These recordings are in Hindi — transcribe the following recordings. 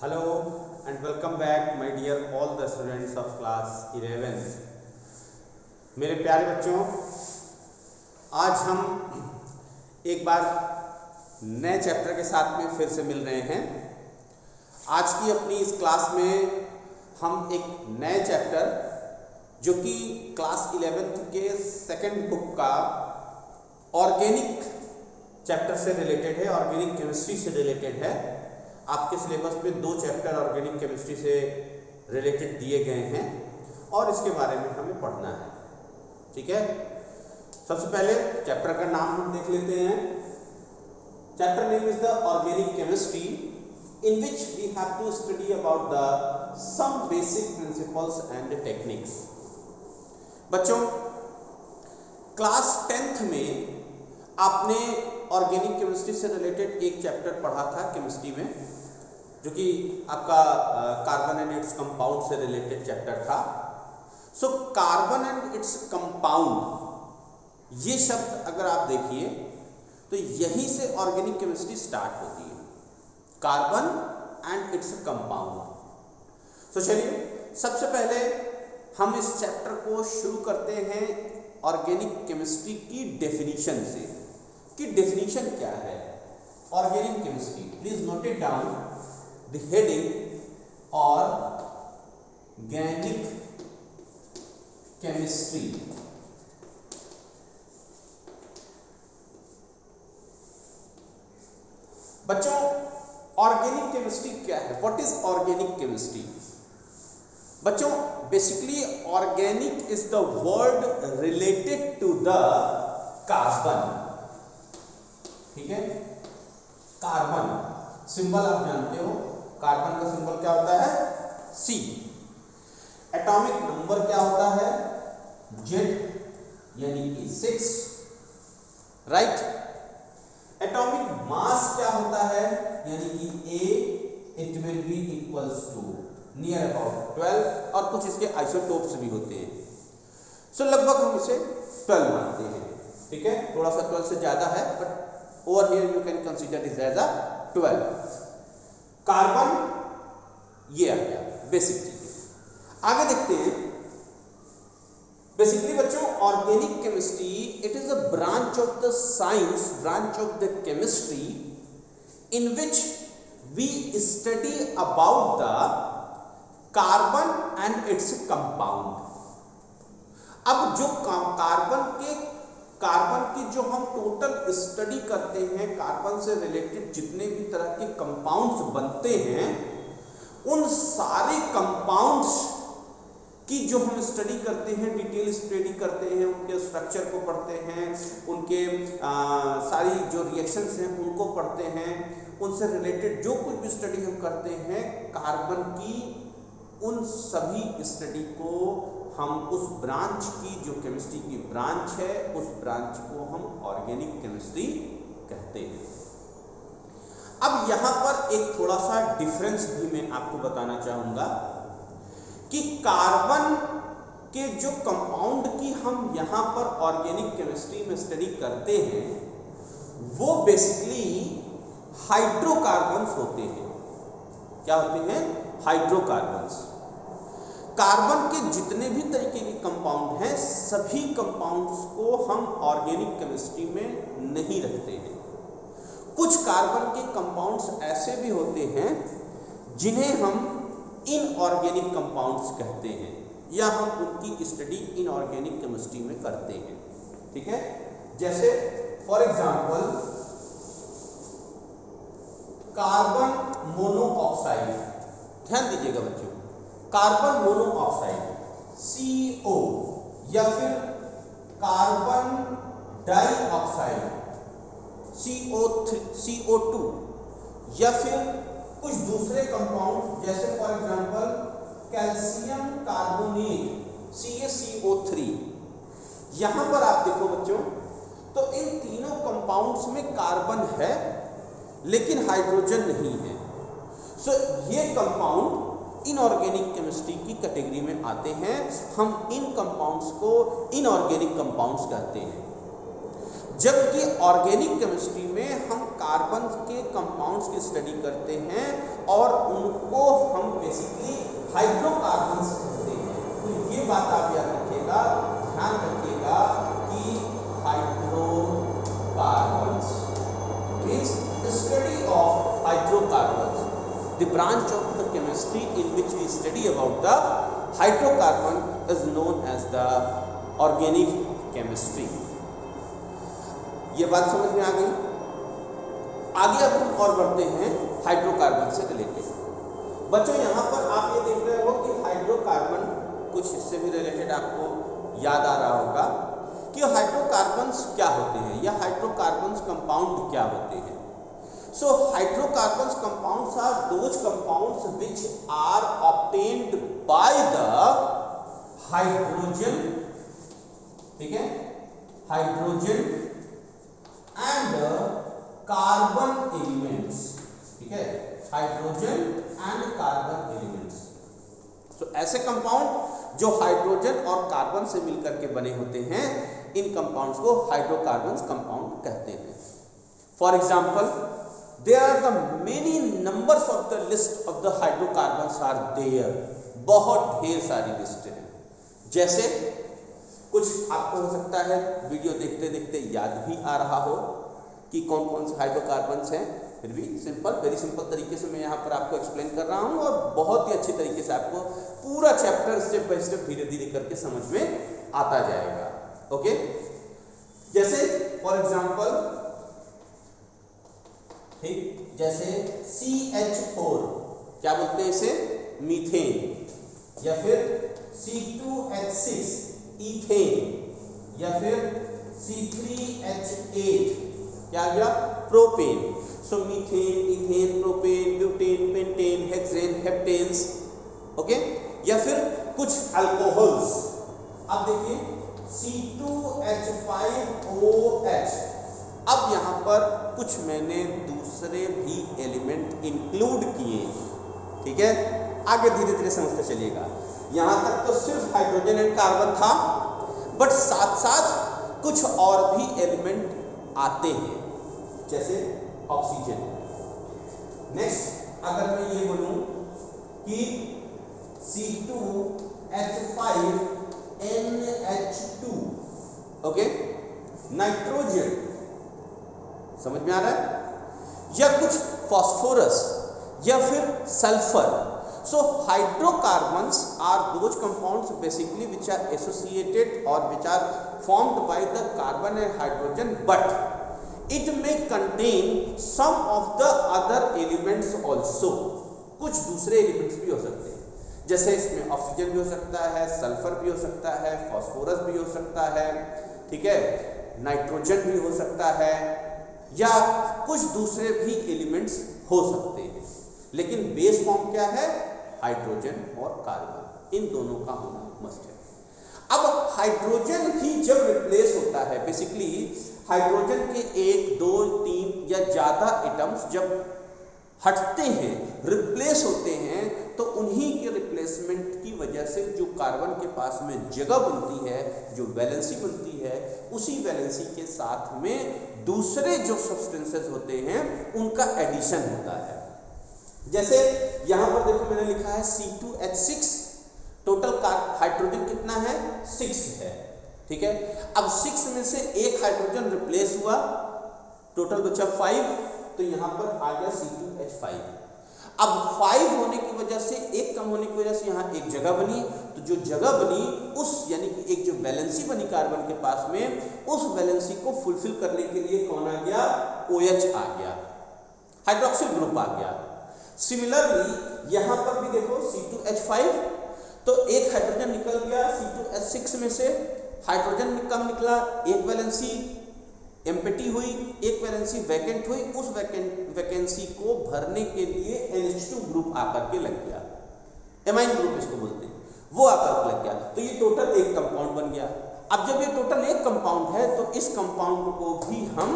Hello and welcome back my dear all the students of class 11th। मेरे प्यारे बच्चों, आज हम एक बार नए चैप्टर के साथ में फिर से मिल रहे हैं। आज की अपनी इस क्लास में हम एक नए चैप्टर जो कि क्लास 11th के सेकंड बुक का ऑर्गेनिक चैप्टर से रिलेटेड है, ऑर्गेनिक केमिस्ट्री से रिलेटेड है। आपके सिलेबस में 2 चैप्टर ऑर्गेनिक केमिस्ट्री से रिलेटेड दिए गए हैं और इसके बारे में हमें पढ़ना है। ठीक है, सबसे पहले चैप्टर का नाम हम देख लेते हैं। Chapter name is the organic chemistry in which we have to study about the some basic principles and techniques. बच्चों, क्लास 10th में आपने ऑर्गेनिक केमिस्ट्री से रिलेटेड एक चैप्टर पढ़ा था केमिस्ट्री में, जो कि आपका कार्बन एंड इट्स कंपाउंड से रिलेटेड चैप्टर था। So carbon and its compound, ये शब्द अगर आप देखिए तो यहीं से ऑर्गेनिक केमिस्ट्री स्टार्ट होती है, कार्बन एंड इट्स कंपाउंड। तो चलिए सबसे पहले हम इस चैप्टर को शुरू करते हैं ऑर्गेनिक केमिस्ट्री की डेफिनेशन से कि डेफिनेशन क्या है organic chemistry. Please note it down the heading organic chemistry. बच्चों, ऑर्गेनिक केमिस्ट्री क्या है? What is organic chemistry? बच्चों, basically organic is the word related to the carbon. ठीक है, कार्बन सिंबल आप जानते हो, कार्बन का सिंबल क्या होता है? C। एटॉमिक नंबर क्या होता है? Z, यानी कि 6, राइट। एटॉमिक मास क्या होता है? यानी कि A, it will be equals to near about 12, और कुछ इसके आइसोटोप्स भी होते हैं। सो लगभग हम इसे 12 मानते हैं। ठीक है, थोड़ा सा 12 से ज्यादा है, but over here you can consider this as a 12। Carbon ये आ गया बेसिक चीजें। आगे देखते हैं। बेसिकली बच्चों, organic chemistry it is a branch of the science, branch of the chemistry in which we study about the carbon and its compound. अब जो कार्बन की जो हम टोटल स्टडी करते हैं, कार्बन से रिलेटेड जितने भी तरह के कंपाउंड्स बनते हैं, उन सारे कंपाउंड्स की जो हम स्टडी करते हैं, डिटेल स्टडी करते हैं, उनके स्ट्रक्चर को पढ़ते हैं, उनके सारी जो रिएक्शंस हैं उनको पढ़ते हैं, उनसे रिलेटेड जो कुछ भी स्टडी हम करते हैं कार्बन की, उन सभी स्टडी को हम उस ब्रांच की, जो केमिस्ट्री की ब्रांच है, उस ब्रांच को हम ऑर्गेनिक केमिस्ट्री कहते हैं। अब यहां पर एक थोड़ा सा डिफरेंस भी मैं आपको बताना चाहूंगा कि कार्बन के जो कंपाउंड की हम यहां पर ऑर्गेनिक केमिस्ट्री में स्टडी करते हैं, वो बेसिकली हाइड्रोकार्बन्स होते हैं। क्या होते हैं? हाइड्रोकार्बन्स। कार्बन के जितने भी तरीके के कंपाउंड हैं, सभी कंपाउंड्स को हम ऑर्गेनिक केमिस्ट्री में नहीं रखते हैं। कुछ कार्बन के कंपाउंड्स ऐसे भी होते हैं जिन्हें हम इनऑर्गेनिक कंपाउंड्स कहते हैं, या हम उनकी स्टडी इनऑर्गेनिक केमिस्ट्री में करते हैं। ठीक है, जैसे फॉर एग्जांपल कार्बन मोनोऑक्साइड। ध्यान दीजिएगा बच्चों, कार्बन मोनोऑक्साइड CO, या फिर कार्बन डाइऑक्साइड CO2, या फिर कुछ दूसरे कंपाउंड जैसे for example calcium carbonate CaCO3। यहां पर आप देखो बच्चों, तो इन तीनों कंपाउंड्स में कार्बन है लेकिन हाइड्रोजन नहीं है। सो ये कंपाउंड इनऑर्गेनिक केमिस्ट्री की कैटेगरी में आते हैं। हम इन कंपाउंड्स को इनऑर्गेनिक कंपाउंड्स कहते हैं, जबकि ऑर्गेनिक केमिस्ट्री में हम कार्बन के कंपाउंड्स की स्टडी करते हैं और उनको हम बेसिकली हाइड्रोकार्बन्स कहते हैं। तो ये बात आप याद रखिएगा, ध्यान रखिएगा कि hydrocarbons means study of hydrocarbons, the branch of the chemistry in which we study about the hydrocarbon is known as the organic chemistry. ये बात समझ में आ गई। आगे अब हम और बढ़ते हैं हाइड्रोकार्बन से रिलेटेड। बच्चों यहाँ पर आप ये देख रहे हो कि हाइड्रोकार्बन कुछ इससे भी रिलेटेड आपको याद आ रहा होगा कि हाइड्रोकार्बन्स क्या होते हैं या हाइड्रोकार्बन्स कंपाउंड क्या होते हैं। So hydrocarbons compounds are those compounds which are obtained by the hydrogen, ठीक है, हाइड्रोजन एंड कार्बन एलिमेंट्स, ठीक है, हाइड्रोजन एंड कार्बन एलिमेंट्स। तो ऐसे कंपाउंड जो हाइड्रोजन और कार्बन से मिलकर के बने होते हैं, इन कंपाउंड्स को हाइड्रोकार्बन्स कंपाउंड कहते हैं। For example, there are the many numbers of the list of the hydrocarbons are there, बहुत ढेर सारी लिस्ट है। जैसे कुछ आपको हो सकता है वीडियो देखते देखते याद भी आ रहा हो कि कौन कौन से हाइड्रोकार्बन्स हैं, फिर भी सिंपल, वेरी सिंपल तरीके से मैं यहाँ पर आपको एक्सप्लेन कर रहा हूँ और बहुत ही अच्छी तरीके से आपको पूरा चैप्टर स्टेप बाय स्टेप धीरे धीरे करके समझ में आता जाएगा। ओके, जैसे फॉर एग्जाम्पल, ठीक, जैसे CH4 क्या बोलते हैं इसे, मीथेन, या फिर C2H6 इथेन, या फिर C3H8 क्या गया, propane. So methane, ethane, propane, butane, pentane, hexane, heptanes, okay, या फिर कुछ अल्कोहल्स। अब देखिए C2H5OH। अब यहाँ पर कुछ मैंने दूसरे भी एलिमेंट इंक्लूड किए, ठीक है, आगे धीरे धीरे समझते चलिएगा। यहाँ तक तो सिर्फ हाइड्रोजन एंड कार्बन था, बट साथ साथ कुछ और भी एलिमेंट आते हैं, जैसे ऑक्सीजन। नेक्स्ट, अगर मैं ये बोलूं कि C2H5NH2, ओके, नाइट्रोजन, समझ में आ रहा है, या कुछ फास्फोरस या फिर sulphur. So hydrocarbons are those compounds basically which are associated or which are formed by the carbon and hydrogen, but it may contain some of the other elements also. कुछ दूसरे एलिमेंट्स भी हो सकते हैं, जैसे इसमें ऑक्सीजन भी हो सकता है, सल्फर भी हो सकता है, फास्फोरस भी हो सकता है, ठीक है, नाइट्रोजन भी हो सकता है, या कुछ दूसरे भी एलिमेंट्स हो सकते हैं, लेकिन बेस फॉर्म क्या है, हाइड्रोजन और कार्बन, इन दोनों का होना मस्ट है। अब हाइड्रोजन ही जब रिप्लेस होता है, बेसिकली हाइड्रोजन के 1, 2, 3 या ज्यादा एटम्स जब हटते हैं, रिप्लेस होते हैं, तो उन्हीं के रिप्लेसमेंट की वजह से जो कार्बन के पास में जगह बनती है, जो वैलेंसी बनती है, उसी वैलेंसी के साथ में दूसरे जो सब्सटेंसेस होते हैं उनका एडिशन होता है। जैसे यहां पर देखो मैंने लिखा है C2H6, टोटल हाइड्रोजन कितना है, 6 है, ठीक है। अब 6 में से एक हाइड्रोजन रिप्लेस हुआ, टोटल बचा 5, तो यहां पर आ गया C2H5। अब 5 होने की वजह से, एक कम होने की वजह से यहाँ एक जगह बनी, तो जो जगह बनी उस यानी कि एक जो वैलेंसी बनी कार्बन के पास में, उस वैलेंसी को फुलफिल करने के लिए कौन आ गया, OH आ गया, हाइड्रोक्सिल ग्रुप आ गया। सिमिलरली यहां पर भी देखो C2H5, तो एक हाइड्रोजन निकल गया C2H6 में से, हाइड्रोजन कम निकला, एक वैलेंसी एम्प्टी हुई, एक वैलेंसी वैकेंट हुई, उस वैकेंसी को भरने के लिए NH2 ग्रुप आकर के लग गया, एमाइन ग्रुप इसको बोलते हैं, वो आकर के लग गया, तो ये टोटल एक कंपाउंड बन गया। अब जब ये टोटल एक कंपाउंड है, तो इस कंपाउंड को भी हम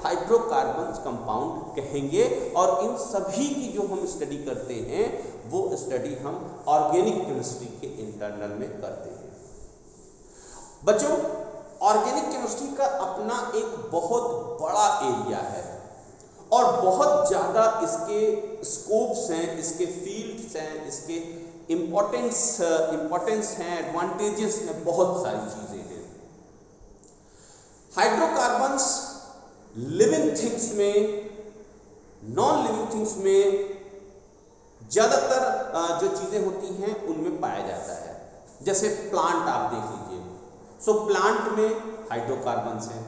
हाइड्रोकार्बन्स कंपाउंड कहेंगे, और इन सभी की जो हम स्टडी करते हैं वो स्टडी हम ऑर्गेनिक केमिस्ट्री के इंटरनल में करते हैं। बच्चों, ऑर्गेनिक केमिस्ट्री का अपना एक बहुत बड़ा एरिया है, और बहुत ज़्यादा इसके स्कोप्स हैं, इसके फील्ड्स हैं, इसके इम्पोर्टेंस हैं, एडवांटेजेस हैं, बहुत सारी चीज़ें हैं। हाइड्रोकार्बन्स लिविंग थिंग्स में, नॉन लिविंग थिंग्स में ज़्यादातर जो चीज़ें होती हैं उनमें पाया जाता है। जैसे प्लांट आप देख लीजिए, सो प्लांट में हाइड्रोकार्बन्स हैं,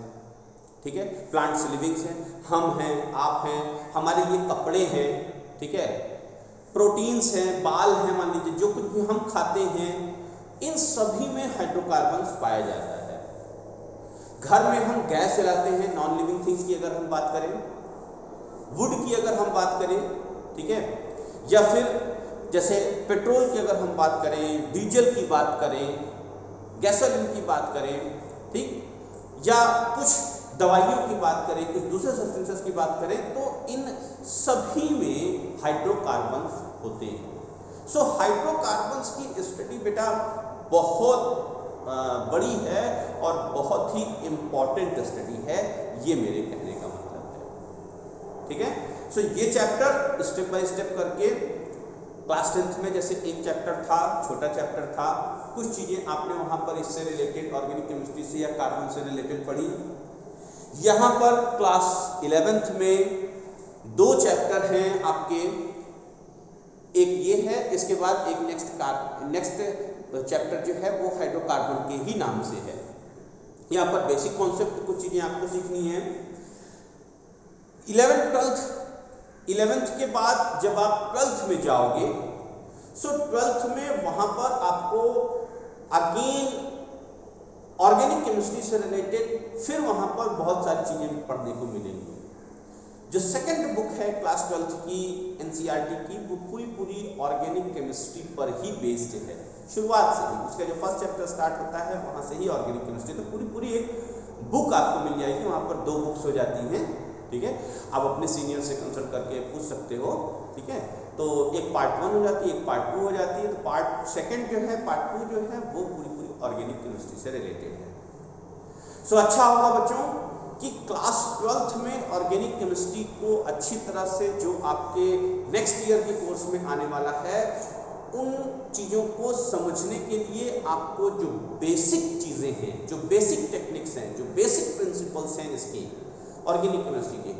ठीक है, प्लांट्स लिविंग्स हैं, हम हैं, आप हैं, हमारे ये कपड़े हैं, ठीक है, प्रोटीन्स हैं, बाल हैं, मान लीजिए जो कुछ भी हम खाते हैं, इन सभी में हाइड्रोकार्बन्स पाया जाता है। घर में हम गैस जलाते हैं, नॉन लिविंग थिंग्स की अगर हम बात करें, वुड की अगर हम बात करें, ठीक है, या फिर जैसे पेट्रोल की अगर हम बात करें, डीजल की बात करें, गैसोलीन की बात करें, ठीक, या कुछ दवाइयों की बात करें, कुछ दूसरे सब्सटेंसेस की बात करें, तो इन सभी में हाइड्रोकार्बन्स होते हैं। सो हाइड्रोकार्बन्स की स्टडी बेटा बहुत बड़ी है और बहुत ही इम्पॉर्टेंट स्टडी है, ये मेरे कहने का मतलब है, ठीक है। सो ये चैप्टर स्टेप बाय स्टेप करके क्लास 10th में जैसे एक चैप्टर था, छोटा चैप्टर था, कुछ चीज़ें आपने वहाँ पर इससे रिलेटेड ऑर्गेनिक केमिस्ट्री से या कार्बन से रिलेटेड पढ़ी। यहाँ पर क्लास 11th में 2 चैप्टर हैं आपके, एक ये है, इसके बाद एक नेक्स्ट चैप्टर जो है वो हाइड्रोकार्बन के ही नाम से है। यहाँ पर बेसिक कॉन्सेप्ट कुछ चीज़ें आपको सीखनी है। 11th के बाद जब आप 12th में जाओगे, सो 12th में वहाँ पर आपको अगेन ऑर्गेनिक केमिस्ट्री से रिलेटेड फिर वहाँ पर बहुत सारी चीज़ें पढ़ने को मिलेंगी। जो सेकंड बुक है क्लास 12th की एनसीईआरटी की, वो पूरी ऑर्गेनिक केमिस्ट्री पर ही बेस्ड है, शुरुआत से ही। उसका जो फर्स्ट चैप्टर स्टार्ट होता है वहाँ से ही ऑर्गेनिक केमिस्ट्री, तो पूरी एक बुक आपको मिल जाएगी। वहाँ पर 2 बुक्स हो जाती हैं, ठीक है। आप अपने सीनियर से कंसल्ट करके पूछ सकते हो, ठीक है। तो एक पार्ट 1 हो जाती है, एक पार्ट 2 हो जाती है। तो पार्ट 2 जो है, पार्ट 2 जो है वो पूरी ऑर्गेनिक केमिस्ट्री से रिलेटेड है। सो अच्छा होगा बच्चों कि क्लास 12th में ऑर्गेनिक केमिस्ट्री को अच्छी तरह से, जो आपके नेक्स्ट ईयर के कोर्स में आने वाला है, उन चीज़ों को समझने के लिए आपको जो बेसिक चीज़ें हैं, जो बेसिक टेक्निक्स हैं, जो बेसिक प्रिंसिपल्स हैं इसकी ऑर्गेनिक केमिस्ट्री के,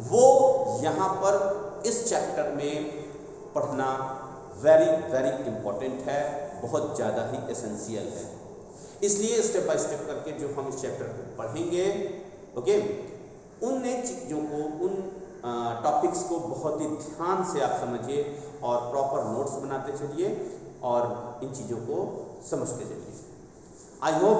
वो यहाँ पर इस चैप्टर में पढ़ना वेरी इम्पॉर्टेंट है, बहुत ज़्यादा ही एसेंशियल है। इसलिए स्टेप बाय स्टेप करके जो हम इस चैप्टर को पढ़ेंगे, ओके, उन चीज़ों को, उन टॉपिक्स को बहुत ही ध्यान से आप समझिए और प्रॉपर नोट्स बनाते चलिए और इन चीज़ों को समझते चलिए। आई होप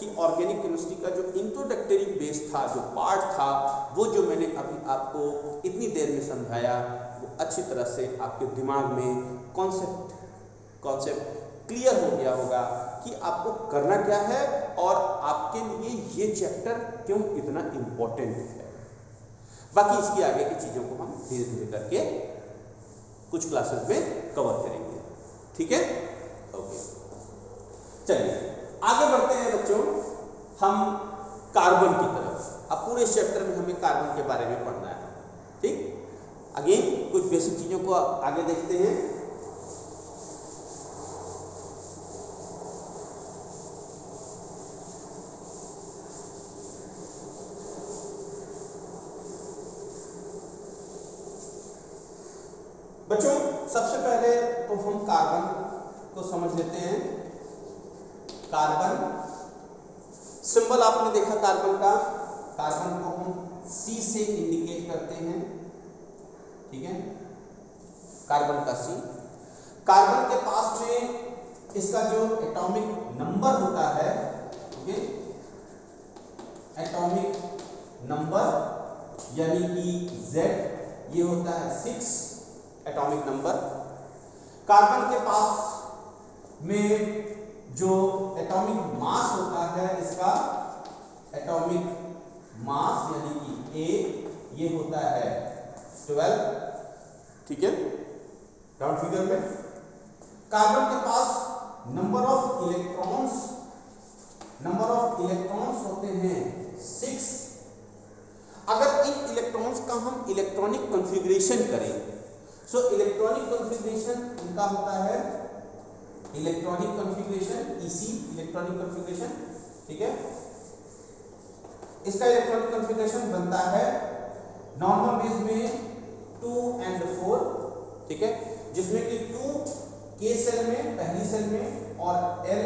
कि ऑर्गेनिक केमिस्ट्री का जो इंट्रोडक्टरी बेस था, जो पार्ट था, वो जो मैंने अभी आपको इतनी देर में समझाया, वो अच्छी तरह से आपके दिमाग में कॉन्सेप्ट क्लियर हो गया होगा कि आपको करना क्या है और आपके लिए ये चैप्टर क्यों इतना इम्पोर्टेंट है। बाकी इसकी आगे की चीज़ों को हम धीरे धीरे करके कुछ क्लासेस में कवर करेंगे, ठीक है। ओके, चलिए आगे बढ़ते हैं बच्चों, हम कार्बन की तरफ। अब पूरे चैप्टर में हमें कार्बन के बारे में पढ़ना है, ठीक। अगेन कुछ बेसिक चीज़ों को आगे देखते हैं। बच्चों सबसे पहले तो हम कार्बन को समझ लेते हैं। कार्बन सिंबल आपने देखा कार्बन का, कार्बन को हम C से इंडिकेट करते हैं, ठीक है, कार्बन का C। कार्बन के पास में इसका जो एटॉमिक नंबर होता है, ओके, एटॉमिक नंबर यानी कि Z, ये होता है 6 एटॉमिक नंबर। कार्बन के पास में जो एटॉमिक मास होता है, इसका एटॉमिक मास यानी कि A, ये होता है 12, ठीक है, राउंड फिगर में। कार्बन के पास नंबर ऑफ इलेक्ट्रॉन्स होते हैं 6। अगर इन इलेक्ट्रॉन्स का हम इलेक्ट्रॉनिक कॉन्फ़िगरेशन करें, सो इलेक्ट्रॉनिक कॉन्फ़िगरेशन इनका होता है इलेक्ट्रॉनिक कॉन्फ़िगरेशन, इसी इलेक्ट्रॉनिक कॉन्फ़िगरेशन, ठीक है। इसका इलेक्ट्रॉनिक कॉन्फ़िगरेशन बनता है नॉर्मल बेस में 2 and 4, ठीक है, जिसमें कि 2 के सेल में, पहली सेल में, और एल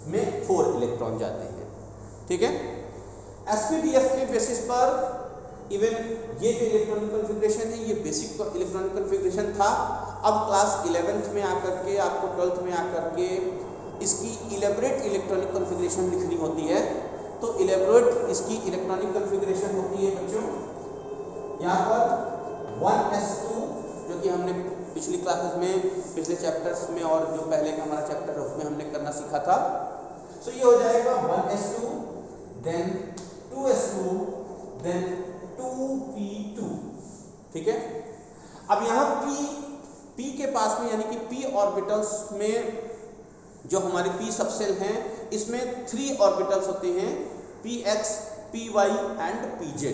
में 4 इलेक्ट्रॉन जाते हैं, ठीक है। एसपीडीएफ के बेसिस पर इवन ये जो इलेक्ट्रॉनिक कॉन्फ़िगरेशन है ये बेसिक इलेक्ट्रॉनिक कॉन्फ़िगरेशन था। अब क्लास 11th में आकर के, आपको 12th में आकर के इसकी इलेबोरेट इलेक्ट्रॉनिक कॉन्फ़िगरेशन लिखनी होती है। तो इलेबोरेट इसकी इलेक्ट्रॉनिक कॉन्फ़िगरेशन होती है बच्चों, यहाँ पर 1s2, जो कि हमने पिछली क्लासेस में, पिछले चैप्टर्स में और जो पहले का हमारा चैप्टर है उसमें हमने करना सीखा था। सो ये हो जाएगा 1s2, then 2s2, then 2p2, ठीक है। अब यहाँ p के पास में, यानी कि p ऑर्बिटल्स में जो हमारे p सबसेल हैं, इसमें 3 ऑर्बिटल्स होते हैं, px, py एंड pz,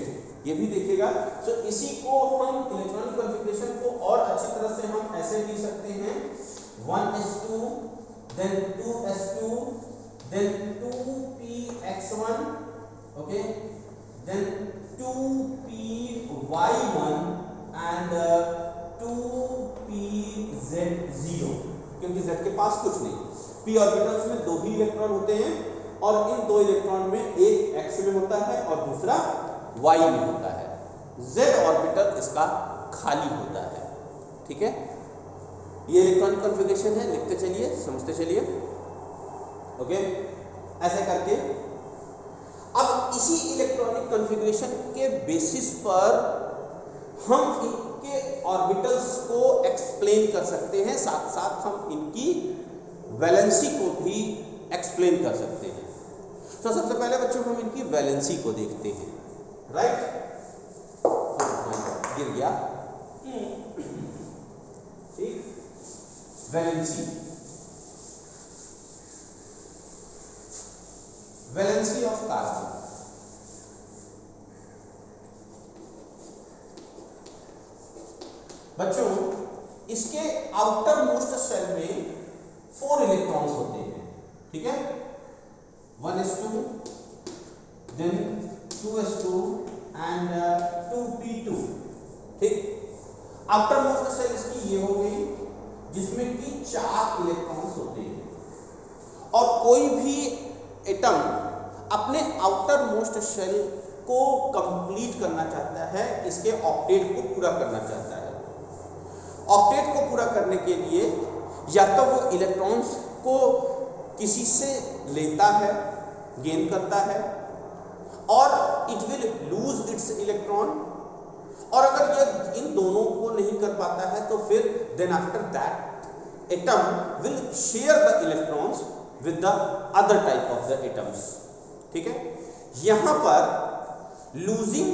ये भी देखिएगा। तो इसी को हम इलेक्ट्रॉनिक कॉन्फ़िगरेशन को और अच्छी तरह से हम ऐसे लिख सकते हैं 1s2, then 2s2, then 2px1, okay, then 2py1 and 2pz0, क्योंकि z के पास कुछ नहीं। p ऑर्बिटल्स में 2 ही इलेक्ट्रॉन होते हैं और इन 2 इलेक्ट्रॉन में एक x में होता है और दूसरा y में होता है। z ऑर्बिटल इसका खाली होता है, ठीक है। ये इलेक्ट्रॉनिक कॉन्फ़िगरेशन है, लिखते चलिए, समझते चलिए, ओके, ऐसे करके। अब इसी इलेक्ट्रॉनिक कॉन्फ़िगरेशन के बेसिस पर हम इनके ऑर्बिटल्स को एक्सप्लेन कर सकते हैं, साथ साथ हम इनकी वैलेंसी को भी एक्सप्लेन कर सकते हैं। तो सबसे पहले बच्चों हम इनकी वैलेंसी को देखते हैं, राइट। गिर गया, ठीक। Valency, valency of carbon. बच्चों इसके आउटर मोस्ट सेल में 4 इलेक्ट्रॉन्स होते हैं, ठीक है। 1s2, then 2s2 and 2p2, ठीक। आउटर मोस्ट सेल इसकी ये हो गई, जिसमें कि 4 इलेक्ट्रॉन्स होते हैं। और कोई भी एटम अपने आउटर मोस्ट सेल को कंप्लीट करना चाहता है, इसके ऑक्टेट को पूरा करना चाहता है। ऑक्टेट को पूरा करने के लिए या तो वो इलेक्ट्रॉन्स को किसी से लेता है, गेन करता है, और it will lose its electron, और अगर यह इन दोनों को नहीं कर पाता है तो फिर then after that atom will share the electrons with the other type of the atoms, ठीक है। यहां पर लूजिंग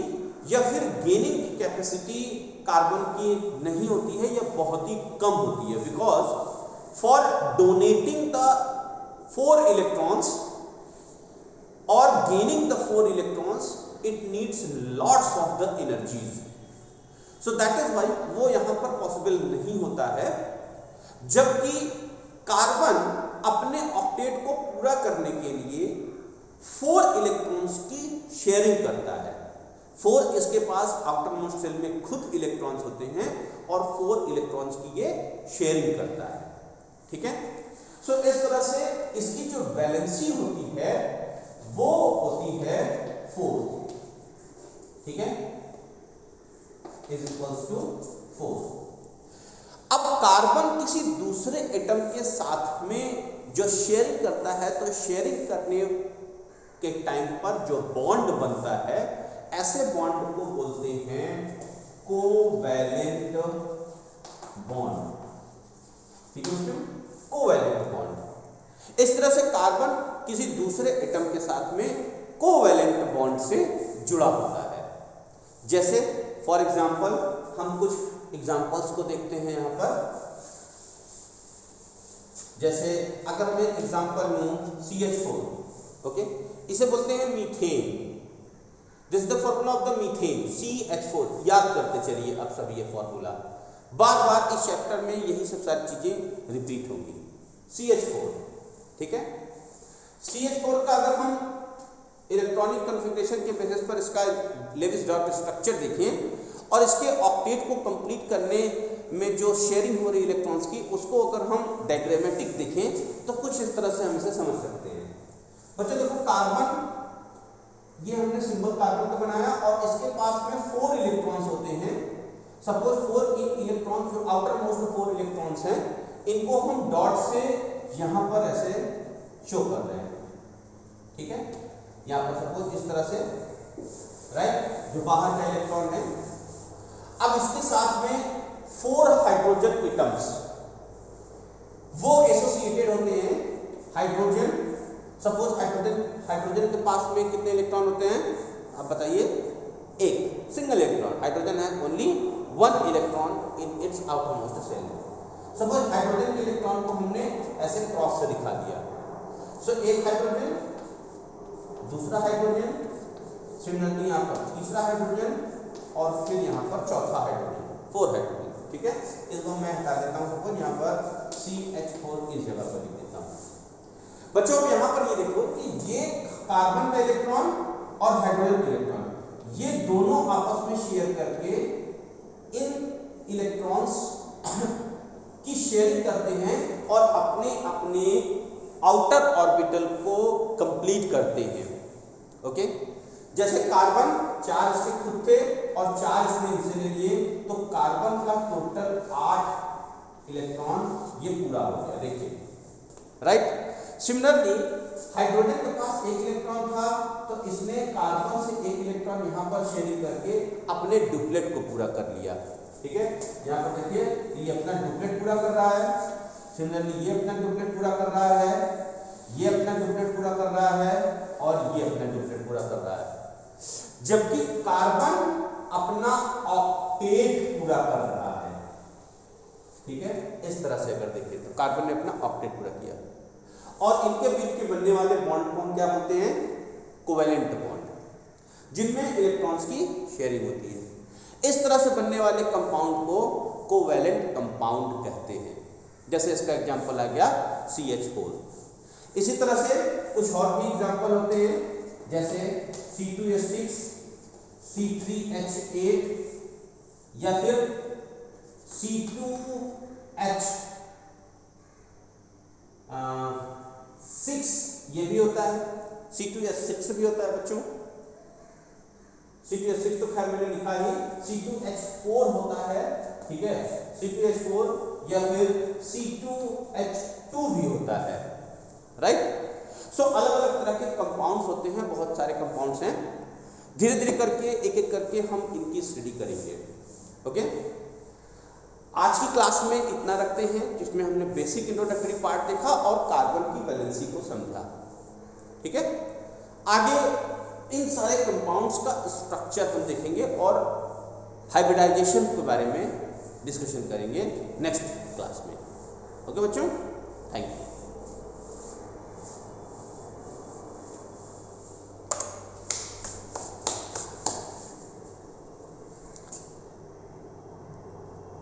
या फिर गेनिंग की कैपेसिटी कार्बन की नहीं होती है, यह बहुत ही कम होती है, because for donating the 4 electrons और gaining the 4 electrons it needs lots of the energies. So that is why वो यहां पर पॉसिबल नहीं होता है। जबकि कार्बन अपने ऑक्टेट को पूरा करने के लिए 4 इलेक्ट्रॉन्स की शेयरिंग करता है। 4 इसके पास आउटर मोस्ट सेल में खुद इलेक्ट्रॉन्स होते हैं और 4 इलेक्ट्रॉन्स की ये शेयरिंग करता है, ठीक है। सो इस तरह से इसकी जो वैलेंसी होती है वो होती है 4, ठीक है, इज इक्वल्स टू 4। अब कार्बन किसी दूसरे एटम के साथ में जो शेयरिंग करता है, तो शेयरिंग करने के टाइम पर जो बॉन्ड बनता है, ऐसे बॉन्ड को बोलते हैं कोवैलेंट बॉन्ड, ठीक है, कोवैलेंट बॉन्ड। इस तरह से कार्बन किसी दूसरे एटम के साथ में कोवैलेंट बॉन्ड से जुड़ा होता है। जैसे फॉर एग्जांपल हम कुछ एग्जांपल्स को देखते हैं यहां पर। जैसे अगर मैं एग्जांपल लूं CH4, ओके, इसे बोलते हैं methane. This is the formula of the methane CH4। याद करते चलिए अब सब ये फॉर्मूला, बार बार इस चैप्टर में यही सब सारी चीजें रिपीट होंगी। CH4, ठीक है। CH4 का अगर हम इलेक्ट्रॉनिक कॉन्फ़िगरेशन के बेसिस पर इसका लेविस डॉट स्ट्रक्चर देखें और इसके ऑक्टेट को कंप्लीट करने में जो शेयरिंग हो रही इलेक्ट्रॉन्स की, उसको अगर हम डायग्रामेटिक देखें तो कुछ इस तरह से हम इसे समझ सकते हैं। बच्चों देखो, कार्बन, ये हमने सिंबल कार्बन का बनाया और इसके पास में 4 इलेक्ट्रॉन्स होते हैं। सपोज 4 इलेक्ट्रॉन, जो आउटर मोस्ट 4 इलेक्ट्रॉन्स हैं, इनको हम डॉट से यहां पर ऐसे शो कर रहे हैं, ठीक है। यहां पर सपोज इस तरह से, राइट, जो बाहर का इलेक्ट्रॉन है। अब इसके साथ में 4 हाइड्रोजन एटम्स वो एसोसिएटेड होते हैं। हाइड्रोजन, सपोज हाइड्रोजन के पास में कितने इलेक्ट्रॉन होते हैं आप बताइए? एक single electron. Hydrogen has only 1 electron in its outermost shell. Suppose hydrogen के इलेक्ट्रॉन को हमने ऐसे क्रॉस से दिखा दिया। सो एक हाइड्रोजन, दूसरा हाइड्रोजन, सिमिलरली यहाँ पर तीसरा हाइड्रोजन और फिर यहाँ पर चौथा हाइड्रोजन, 4 हाइड्रोजन, ठीक है। इसको मैं हटा देता हूँ, सपोज यहाँ पर CH4 की जगह पर लिख देता हूँ। बच्चों अब यहाँ पर ये देखो कि ये कार्बन का इलेक्ट्रॉन और हाइड्रोजन का इलेक्ट्रॉन, ये दोनों आपस में शेयर करके इन इलेक्ट्रॉन्स की शेयरिंग करते हैं और अपने अपने आउटर ऑर्बिटल को कंप्लीट करते हैं। ओके, जैसे कार्बन 4 इसके खुद थे और 4 इसने हिस्से ले लिए, तो कार्बन का टोटल 8 इलेक्ट्रॉन ये पूरा हो गया, देखिए, राइट। सिमिलरली हाइड्रोजन के पास 1 इलेक्ट्रॉन था, तो इसने कार्बन से 1 इलेक्ट्रॉन यहाँ पर शेयरिंग करके अपने डुप्लेट को पूरा कर लिया, ठीक है। यहाँ पर देखिए, ये अपना डुप्लेट पूरा कर रहा है। सिमिलरली ये अपना डुप्लेट पूरा कर रहा है, ये अपना डुप्लेट पूरा कर रहा है और ये अपना डुप्लेट पूरा कर रहा है। जबकि कार्बन अपना ऑक्टेट पूरा कर रहा है, ठीक है। इस तरह से अगर देखें तो कार्बन ने अपना ऑक्टेट पूरा किया और इनके बीच के बनने वाले बॉन्ड को हम क्या बोलते हैं? कोवेलेंट बॉन्ड, जिनमें इलेक्ट्रॉन्स की शेयरिंग होती है। इस तरह से बनने वाले कंपाउंड को कोवेलेंट कंपाउंड कहते हैं। जैसे इसका एग्जांपल आ गया CH4। इसी तरह से कुछ और भी एग्जांपल होते हैं, जैसे C2H6, C3H8 या फिर C2H6, ये भी होता है। C2H6 भी होता है बच्चों। C2H6 तो खैर मैंने लिखा ही, C2H4 होता है, ठीक है। C2H4 या फिर C2H2 भी होता है, राइट। सो अलग अलग तरह के कंपाउंड्स होते हैं, बहुत सारे कंपाउंड्स हैं। धीरे धीरे करके एक एक करके हम इनकी स्टडी करेंगे। ओके, आज की क्लास में इतना रखते हैं, जिसमें हमने बेसिक इंट्रोडक्टरी पार्ट देखा और कार्बन की वैलेंसी को समझा, ठीक है। आगे इन सारे कंपाउंड्स का स्ट्रक्चर हम देखेंगे और हाइब्रिडाइजेशन के बारे में डिस्कशन करेंगे नेक्स्ट क्लास में। ओके बच्चों, थैंक यू।